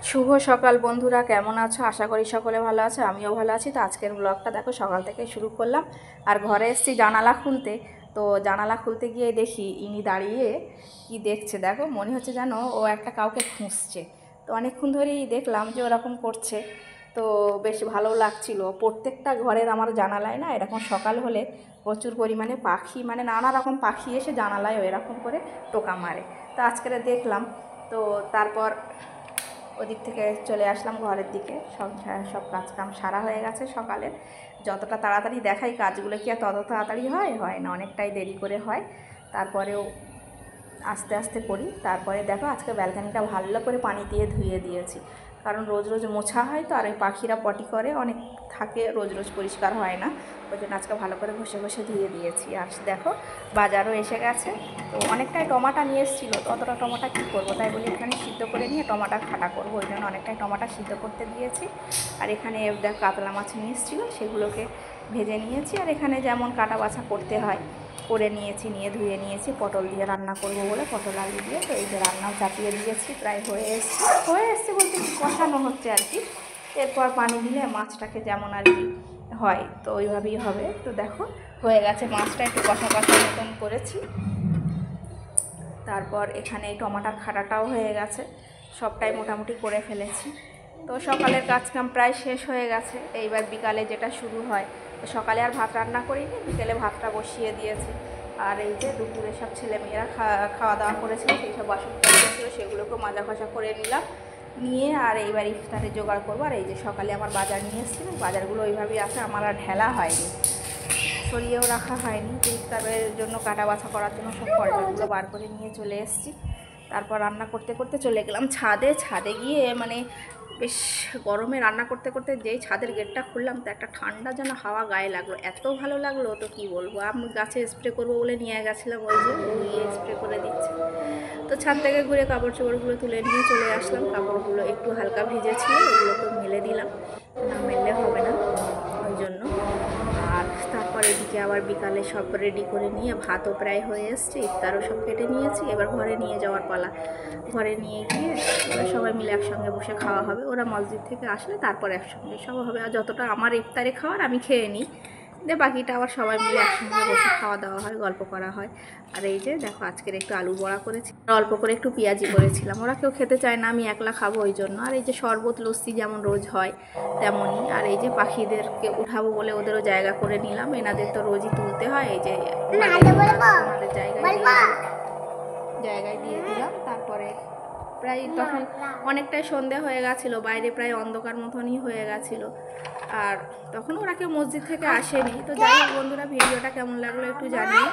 শুভ সকাল বন্ধুরা, কেমন আছো? আশা করি সকলে ভালো আছে, আমিও ভালো আছি। তো আজকের ব্লগটা দেখো সকাল থেকে শুরু করলাম। আর ঘরে এসেছি জানালা খুলতে। তো জানালা খুলতে গিয়ে দেখি ইনি দাঁড়িয়ে কি দেখছে, দেখো মনে হচ্ছে যেন ও একটা কাউকে খুঁজছে। তো অনেকক্ষণ ধরেই দেখলাম যে ওরকম করছে। তো বেশ ভালো লাগছিল। প্রত্যেকটা ঘরের আমার জানালায় না এরকম সকাল হলে প্রচুর পরিমাণে পাখি, মানে নানা রকম পাখি এসে জানালায় এরকম করে টোকা মারে। তো আজকে দেখলাম। তো তারপর ওদিক থেকে চলে আসলাম ঘরের দিকে। সব কাজকাম সারা হয়ে গেছে সকালের। যতটা তাড়াতাড়ি দেখাই কাজগুলো কি আর তত তাড়াতাড়ি হয় না, অনেকটাই দেরি করে হয়। তারপরেও আস্তে আস্তে করি। তারপরে দেখো আজকে ব্যালকানিটা ভালো করে পানি দিয়ে ধুয়ে দিয়েছি, কারণ রোজ রোজ মোছা হয় তো, আর ওই পাখিরা পটি করে অনেক থাকে, রোজ রোজ পরিষ্কার হয় না। ওই জন্য আজকে ভালো করে ঘষে ঘষে ধুয়ে দিয়েছি। আর দেখো বাজারও এসে গেছে। তো অনেকটাই টমাটো নিয়ে এসেছিলো, তো অতটা টমাটো কী করবো, তাই বলি এখানে সিদ্ধ করে নিয়ে টমাটার খাটা করবো। ওই জন্য অনেকটাই টমাটো সিদ্ধ করতে দিয়েছি। আর এখানে দেখ কাতলা মাছ নিয়ে এসেছিলো, সেগুলোকে ভেজে নিয়েছি। আর এখানে যেমন কাটা বাছা করতে হয় করে নিয়েছি, নিয়ে ধুয়ে নিয়েছি। পটল দিয়ে রান্না করবো বলে পটল আলু দিয়ে, তো এই যে রান্নাও চাপিয়ে দিয়েছি, প্রায় হয়ে এসছে বলতে কি কষানো হচ্ছে আর কি। এরপর পানি দিলে মাছটাকে যেমন আর কি হয় তো ওইভাবেই হবে। তো দেখো হয়ে গেছে, মাছটা একটু কষা কষা মতন করেছি। তারপর এখানে এই টমাটার খাটাটাও হয়ে গেছে, সবটাই মোটামুটি করে ফেলেছি। তো সকালের কাজকাম প্রায় শেষ হয়ে গেছে। এইবার বিকালে যেটা শুরু হয়, তো সকালে আর ভাত রান্না করিনি, বিকেলে ভাতটা বসিয়ে দিয়েছি। আর এই যে দুপুরে সব ছেলেমেয়েরা খাওয়া দাওয়া করেছিল, সেই সব বাসনপত্র ছিল সেগুলোকেও মাজা ঘষা করে নিলাম, নিয়ে আর এইবার ইফতারে জোগাড় করবো। আর এই যে সকালে আমার বাজার নিয়ে এসেছিলাম, বাজারগুলো ওইভাবেই আছে, আমার আর ঢেলা হয়নি, সরিয়েও রাখা হয়নি। তো ইফতারের জন্য কাটা বাছা করার জন্য সব ফলগুলো বার করে নিয়ে চলে এসেছি। তারপর রান্না করতে করতে চলে গেলাম ছাদে গিয়ে মানে বেশ গরমে রান্না করতে করতে যেই ছাদের গেটটা খুললাম, তো একটা ঠান্ডা যেন হাওয়া গায়ে লাগলো, এত ভালো লাগলো তো কি বলবো। আমি গাছে স্প্রে করবো বলে নিয়ে গেছিলাম, ওই যে স্প্রে করে দিচ্ছে। তো ছাদ থেকে ঘুরে কাপড় চোপড়গুলো তুলে নিয়ে চলে আসলাম। কাপড়গুলো একটু হালকা ভিজেছিল, ওগুলোকে মেলে দিলাম, না মেললে হবে না, ওই জন্য। আর তারপর এদিকে আবার বিকালে সব রেডি করে নিয়ে ভাতও প্রায় হয়ে এসছে, ইফতারও সব কেটে নিয়েছি। এবার ঘরে নিয়ে যাওয়ার পালা। ঘরে নিয়ে গিয়ে সবাই মিলে একসঙ্গে বসে খাওয়া হবে। ওরা মসজিদ থেকে আসলে তারপর একসঙ্গে সব হবে। আর যতটা আমার ইফতারে খাওয়ার আমি খেয়ে নিই, দিয়ে বাকিটা আবার সবাই মিলে একসঙ্গে বসে খাওয়া দাওয়া হয়, গল্প করা হয়। আর এই যে দেখো আজকের একটু আলু বড়া করেছি, অল্প করে একটু পেঁয়াজি করেছিলাম। ওরা কেউ খেতে চায় না, আমি একলা খাবো ওই জন্য। আর এই যে শরবত লস্যি যেমন রোজ হয় তেমনই। আর এই যে পাখিদেরকে উঠাবো বলে ওদেরও জায়গা করে নিলাম, এনাদের তো রোজই তুলতে হয়। এই যে ওনাদের জায়গায় দিয়ে দিলাম। তারপরে প্রায় তখন অনেকটাই সন্ধে হয়ে গেছিলো, বাইরে প্রায় অন্ধকার মতনই হয়ে গেছিলো। আর তখন ওরা কেউ মসজিদ থেকে আসেনি। তো যাই হোক বন্ধুরা, ভিডিওটা কেমন লাগলো একটু জানিও।